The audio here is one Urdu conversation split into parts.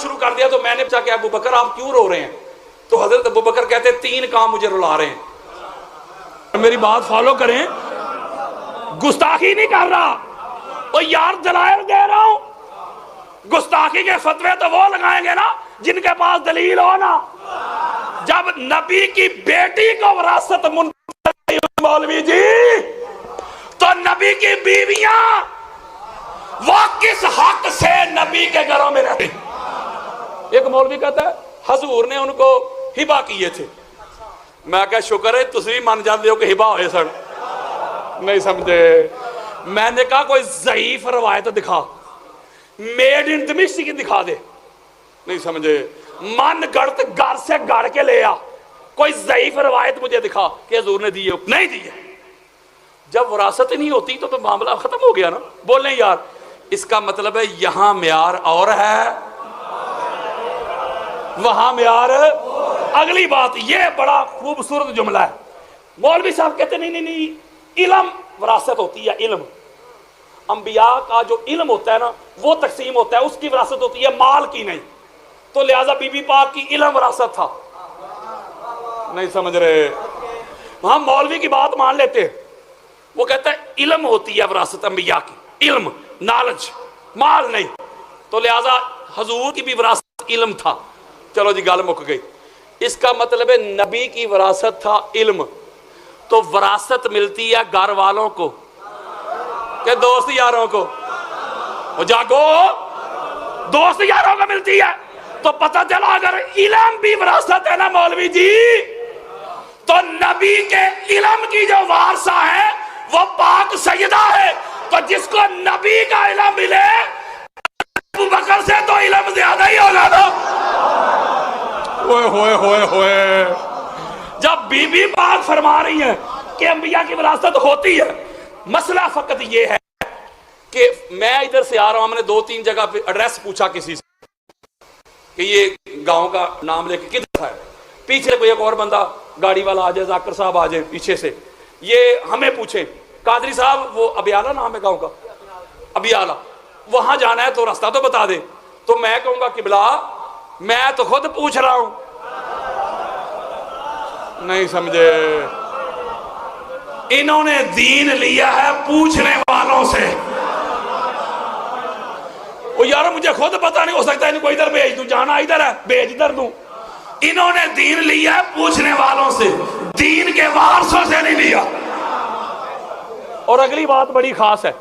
شروع کر دیا تو میں نے پوچھا کہ ابو بکر آپ کیوں رو رہے ہیں؟ تو حضرت ابو بکر کہتے ہیں 3 کام مجھے رلا رہے ہیں. میری بات فالو کریں، گستاخی نہیں کر رہا، وہ یار دلائل دے رہا ہوں. گستاخی کے فتوے تو وہ لگائیں گے نا جن کے پاس دلیل ہو نا. جب نبی کی بیٹی کو وراثت منتقل مولوی جی، تو نبی کی بیویاں وہ کس حق سے نبی کے گھروں میں رہتی؟ ایک مولوی کہتا ہے حضور نے ان کو ہبا کیے تھے. میں کہا شکر ہے تسی مان جاندے ہو کہ ہبا ہوئے سن. نہیں سمجھے. میں نے کہا کوئی ضعیف روایت دکھا، میڈ ان دمشق کی دکھا دے. نہیں سمجھے. من گڑت گھر سے گڑ کے لے آ، کوئی ضعیف روایت مجھے دکھا کہ حضور نے دیے. نہیں دیے. جب وراثت نہیں ہوتی تو معاملہ ختم ہو گیا نا. بولیں یار اس کا مطلب ہے یہاں معیار اور ہے، وہاں معیار. اگلی بات، یہ بڑا خوبصورت جملہ ہے. مولوی صاحب کہتے نہیں علم وراثت ہوتی ہے. علم انبیاء کا جو علم ہوتا ہے نا وہ تقسیم ہوتا ہے، اس کی وراثت ہوتی ہے، مال کی نہیں. تو لہٰذا بی بی پاک کی علم وراثت تھا. نہیں سمجھ رہے. ہم مولوی کی بات مان لیتے ہیں، وہ کہتا ہے علم ہوتی ہے وراثت انبیاء کی، علم نالج، مال نہیں. تو لہٰذا حضور کی بھی وراثت علم تھا. چلو جی گل مک گئی. اس کا مطلب ہے نبی کی وراثت تھا علم. تو وراثت ملتی ہے گھر والوں کو کہ دوست یاروں کو؟ جاگو، دوست یاروں کو ملتی ہے. تو پتہ چلا اگر علم بھی وراثت ہے نا مولوی جی، تو نبی کے علم کی جو وارثہ ہے وہ پاک سیدہ ہے. تو جس کو نبی کا علم ملے ابو بکر سے تو علم زیادہ ہی ہوگا نا. ہوئے ہوئے ہوئے ہوئے. جب بی بی پاک فرما رہی ہیں کہ انبیاء کی وراثت ہوتی ہے، مسئلہ فقط یہ ہے کہ میں ادھر سے آ رہا ہوں، ہم نے 2-3 جگہ پہ ایڈریس پوچھا کسی سے کہ یہ گاؤں کا نام لے کے کدھر ہے. پیچھے کوئی ایک اور بندہ گاڑی والا آ جائے، ذاکر صاحب آ جائے پیچھے سے، یہ ہمیں پوچھیں قادری صاحب وہ ابیالہ نام ہے گاؤں کا، ابیالہ وہاں جانا ہے تو راستہ تو بتا دے. تو میں کہوں گا قبلہ میں تو خود پوچھ رہا ہوں. نہیں سمجھے. انہوں نے دین لیا ہے پوچھنے والوں سے. وہ یار مجھے خود پتہ نہیں، ہو سکتا ہے ان کو ادھر بھیج دوں، جانا ادھر ہے بھیج ادھر دوں. انہوں نے دین لیا ہے پوچھنے والوں سے، دین کے وارثوں سے نہیں لیا. اور اگلی بات بڑی خاص ہے،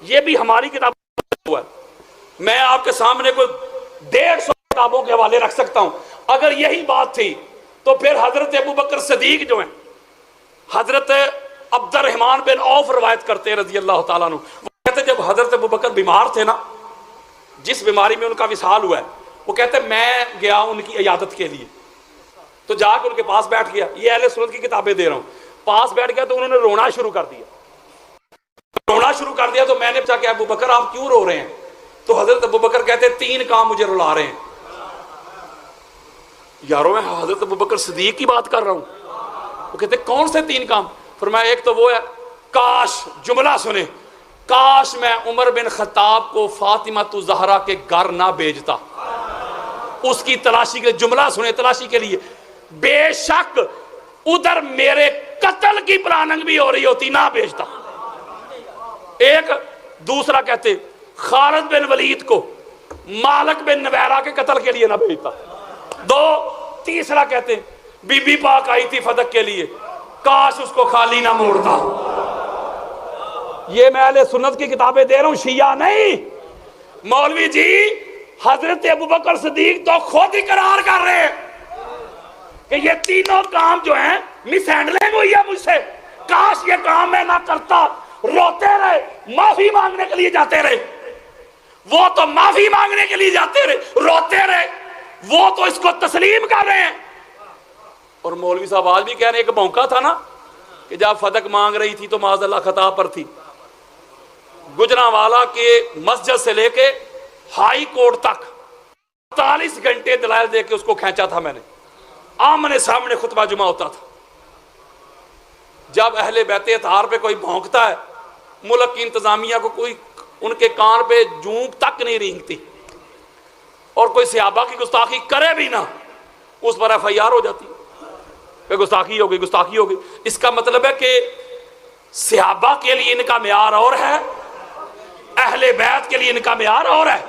یہ بھی ہماری کتاب ہے. میں آپ کے سامنے کوئی 150 کتابوں کے حوالے رکھ سکتا ہوں. اگر یہی بات تھی تو پھر حضرت ابو بکر صدیق جو ہیں، حضرت عبد الرحمن بن عوف روایت کرتے ہیں رضی اللہ تعالیٰ عنہ. وہ کہتے جب حضرت ابو بکر بیمار تھے نا، جس بیماری میں ان کا وصال ہوا ہے، وہ کہتے میں گیا ان کی عیادت کے لیے. تو جا کے ان کے پاس بیٹھ گیا. یہ اہل سنت کی کتابیں دے رہا ہوں. پاس بیٹھ گیا تو انہوں نے رونا شروع کر دیا. تو میں نے پوچھا کہ ابو بکر آپ کیوں رو رہے ہیں؟ تو حضرت ابو بکر کہتے 3 کام مجھے رلا رہے ہیں. یاروں میں حضرت ابو بکر صدیق کی بات کر رہا ہوں. وہ کہتے کون سے 3 کام؟ فرمایا ایک تو وہ ہے، کاش، جملہ سنیں، کاش میں عمر بن خطاب کو فاطمہ الزہرا کے گھر نہ بھیجتا، اس کی تلاشی کے. جملہ سنیں تلاشی کے لیے. بے شک ادھر میرے قتل کی پلاننگ بھی ہو رہی ہوتی، نہ بھیجتا. ایک. دوسرا کہتے خالد بن ولید کو مالک بن نویرہ کے قتل کے لیے نہ بھیجتا. 2. تیسرا کہتے بی بی پاک آئی تھی فتح کے لیے، کاش اس کو خالی نہ موڑتا. یہ میں اہل سنت کی کتابیں دے رہا ہوں، شیعہ نہیں. مولوی جی حضرت ابو بکر صدیق تو خود اقرار کر رہے ہیں کہ یہ تینوں کام جو ہیں مس ہینڈلنگ ہوئی ہے مجھ سے، کاش یہ کام میں نہ کرتا. روتے رہے، معافی مانگنے کے لیے جاتے رہے. وہ تو معافی مانگنے کے لیے جاتے رہے، روتے رہے. وہ تو اس کو تسلیم کر رہے ہیں. اور مولوی صاحب آج بھی کہہ رہے ہیں کہ موقع تھا نا کہ جب فدق مانگ رہی تھی تو معاذ اللہ خطا پر تھی. گجرانوالا کے مسجد سے لے کے ہائی کورٹ تک 48 گھنٹے دلائل دے کے اس کو کھینچا تھا میں نے. آمنے سامنے خطبہ جمعہ ہوتا تھا. جب اہل بیت اطہار پہ کوئی بھونکتا ہے، ملک کی انتظامیہ کو کوئی ان کے کان پہ جونک تک نہیں رینگتی. اور کوئی صحابہ کی گستاخی کرے بھی نہ اس پر ایف آئی آر ہو جاتی کہ گستاخی ہو گئی گستاخی ہو گئی. اس کا مطلب ہے کہ صحابہ کے لیے ان کا معیار اور ہے، اہل بیت کے لیے ان کا معیار اور ہے.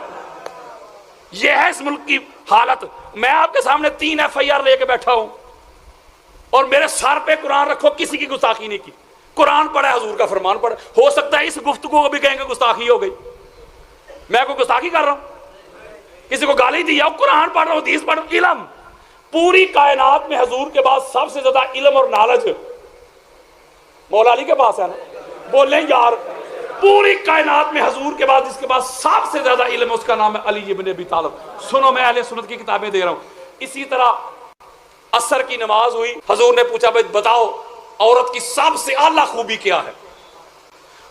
یہ ہے اس ملک کی حالت. میں آپ کے سامنے 3 ایف آئی آر لے کے بیٹھا ہوں اور میرے سر پہ قرآن رکھو، کسی کی گستاخی نہیں کی. قرآن پڑھا، حضور کا فرمان پڑھا. ہو سکتا ہے اس گفتگو کو بھی کہیں گے گستاخی ہو گئی. میں کوئی گستاخی کر رہا ہوں، کسی کو گالی دیا، قرآن پڑھ رہا ہوں، حدیث پڑھ رہا ہوں. علم، پوری کائنات میں حضور کے بعد سب سے زیادہ علم اور نالج مولا علی کے پاس ہے نا. بولیں یار، پوری کائنات میں حضور کے بعد جس کے بعد سب سے زیادہ علم، اس کا نام ہے علی ابن ابی طالب. سنو، میں اہل سنت کی کتابیں دے رہا ہوں. اسی طرح عصر کی نماز ہوئی، حضور نے پوچھا بھائی بتاؤ عورت کی سب سے اعلیٰ خوبی کیا ہے؟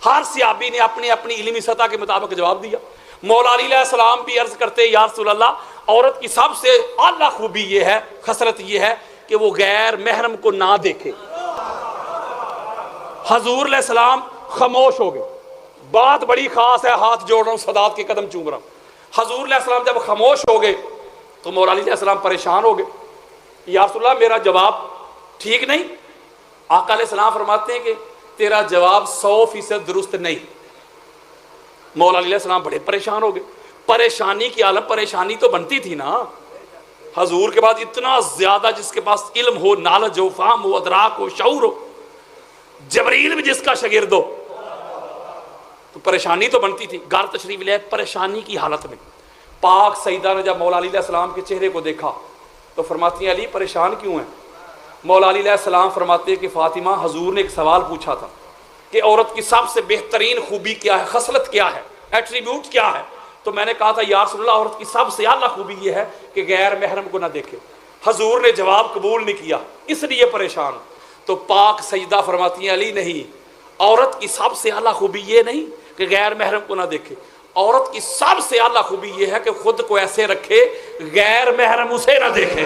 ہر صحابی نے اپنی اپنی علمی سطح کے مطابق جواب دیا. مولا علی علیہ السلام بھی عرض کرتے یا رسول اللہ، عورت کی سب سے اعلیٰ خوبی یہ ہے، خصلت یہ ہے کہ وہ غیر محرم کو نہ دیکھے. حضور علیہ السلام خاموش ہو گئے. بات بڑی خاص ہے، ہاتھ جوڑ رہا ہوں، سادات کے قدم چوم رہا ہوں. حضور علیہ السلام جب خاموش ہو گئے تو مولا علی علیہ السلام پریشان ہو گئے. یا رسول اللہ میرا جواب ٹھیک نہیں؟ آقا علیہ السلام فرماتے ہیں کہ تیرا جواب 100% درست نہیں. مولا علی علیہ السلام بڑے پریشان ہو گئے. پریشانی کی عالم پریشانی تو بنتی تھی نا. حضور کے بعد اتنا زیادہ جس کے پاس علم ہو، نالج ہو، فہم ہو، ادراک ہو، شعور ہو، جبریل بھی جس کا شاگرد ہو، تو پریشانی تو بنتی تھی. گھر تشریف لے پریشانی کی حالت میں پاک سیدہ نے جب مولا علی علیہ السلام کے چہرے کو دیکھا تو فرماتی ہیں علی پریشان کیوں ہیں؟ مولا علی علیہ السلام فرماتے ہیں کہ فاطمہ، حضور نے ایک سوال پوچھا تھا کہ عورت کی سب سے بہترین خوبی کیا ہے، خصلت کیا ہے، ایٹریبیوٹ کیا ہے؟ تو میں نے کہا تھا یا رسول اللہ عورت کی سب سے اعلیٰ خوبی یہ ہے کہ غیر محرم کو نہ دیکھے. حضور نے جواب قبول نہیں کیا، اس لیے پریشان. تو پاک سیدہ فرماتی ہیں علی نہیں، عورت کی سب سے اعلیٰ خوبی یہ نہیں کہ غیر محرم کو نہ دیکھے، عورت کی سب سے اعلیٰ خوبی یہ ہے کہ خود کو ایسے رکھے غیر محرم اسے نہ دیکھے.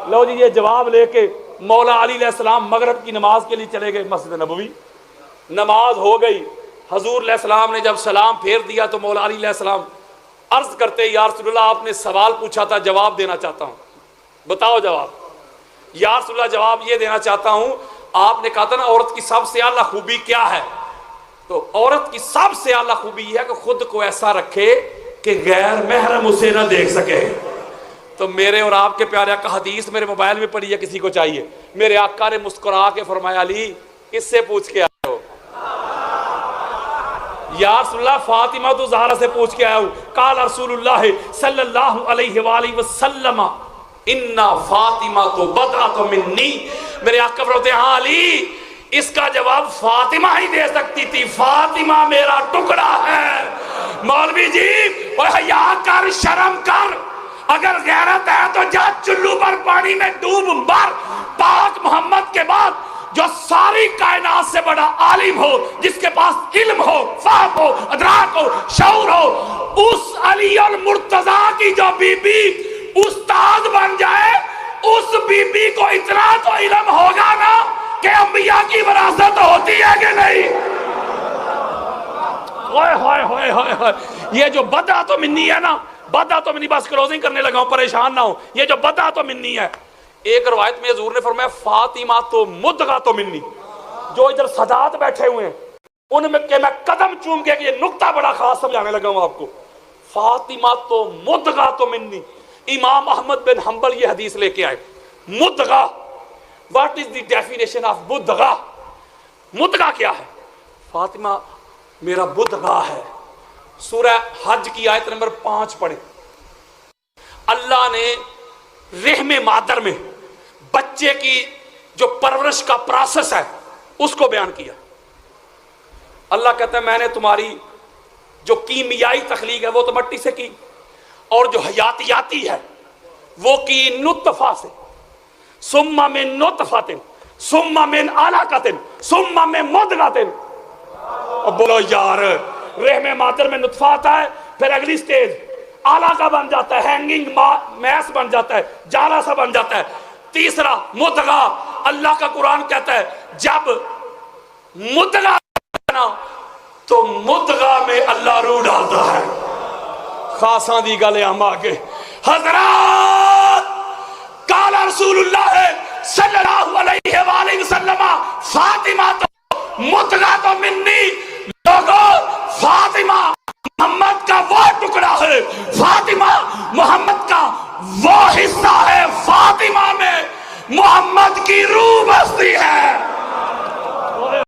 لو جی، یہ جواب لے کے مولا علی علیہ السلام مغرب کی نماز کے لیے چلے گئے مسجد نبوی. نماز ہو گئی. حضور علیہ السلام نے جب سلام پھیر دیا تو مولا علی علیہ السلام عرض کرتے یا رسول اللہ آپ نے سوال پوچھا تھا، جواب دینا چاہتا ہوں، بتاؤ جواب. یا رسول اللہ جواب یہ دینا چاہتا ہوں، آپ نے کہا تھا نا عورت کی سب سے اعلیٰ خوبی کیا ہے؟ تو عورت کی سب سے اعلیٰ خوبی یہ ہے کہ خود کو ایسا رکھے کہ غیر محرم اسے نہ دیکھ سکے. تو میرے اور آپ کے پیارے آقا، حدیث میرے موبائل میں پڑھی ہے، کسی کو چاہیے، میرے آقا نے مسکرا کے فرمایا علی کس سے پوچھ کے آئے ہو؟ یا رسول اللہ فاطمہ تو زہرا سے پوچھ کے آیا ہوں. قال رسول اللہ صلی اللہ علیہ وآلہ وسلم ان فاطمہ تو بضعۃ منی. میرے آقا فرماتے ہیں ہاں علی، اس کا جواب فاطمہ ہی دے سکتی تھی، فاطمہ میرا ٹکڑا ہے. مولوی جی حیا کر، شرم کر، اگر غیرت ہے تو جا چلو پر پانی میں ڈوب مر. پاک محمد کے بعد جو ساری کائنات سے بڑا عالم ہو، جس کے پاس علم ہو، فہم ہو، ادراک ہو، شعور ہو، اس علی المرتضیٰ کی جو بی بی استاد بن جائے، اس بی بی کو اتنا تو علم ہوگا نا کہ انبیاء کی وراثت ہوتی ہے کہ نہیں. ہوئے ہوئے ہوئے ہوئے، یہ جو بدعت منی ہے نا، بدعت منی، بس کلوزنگ کرنے لگا ہوں، پریشان نہ ہو. یہ جو بدعت منی ہے، ایک روایت میں حضور نے فرمایا فاطمہ تو مدغۃ منی. جو ادھر سادات بیٹھے ہوئے ہیں ان میں کہ میں قدم چوم کے کہ یہ نقطہ بڑا خاص سمجھانے لگا ہوں آپ کو. فاطمہ تو مدغۃ منی. امام احمد بن حنبل یہ حدیث لے کے آئے. مدغہ، what is the definition of مدغہ؟ مدغہ کیا ہے؟ فاطمہ میرا مدغہ ہے. سورہ حج کی آیت نمبر 5 پڑھیں. اللہ نے رحم مادر میں بچے کی جو پرورش کا پروسیس ہے اس کو بیان کیا. اللہ کہتا ہے میں نے تمہاری جو کیمیائی تخلیق ہے وہ تو مٹی سے کی، اور جو حیاتیاتی ہے وہ کی نطفہ سے، ثم من نطفۃ ثم من علقۃ ثم من مضغۃ. اب بولو یار، رحم مادر میں نطفہ آتا ہے، پھر اگلی سٹیج علاقہ بن جاتا ہے، ہینگنگ میس بن جاتا ہے، جالا سا بن جاتا ہے. تیسرا مدغہ. اللہ کا قرآن کہتا ہے جب مدغہ تو مدغہ میں اللہ روح ڈالتا ہے. خاصاں دی گل ہم آگے حضرات قال رسول اللہ صلی اللہ علیہ وآلہ وسلم فاطمہ تو متلا تو منی لوگوں فاطمہ محمد کا وہ ٹکڑا ہے فاطمہ محمد کا وہ حصہ ہے فاطمہ میں محمد کی روح بستی ہے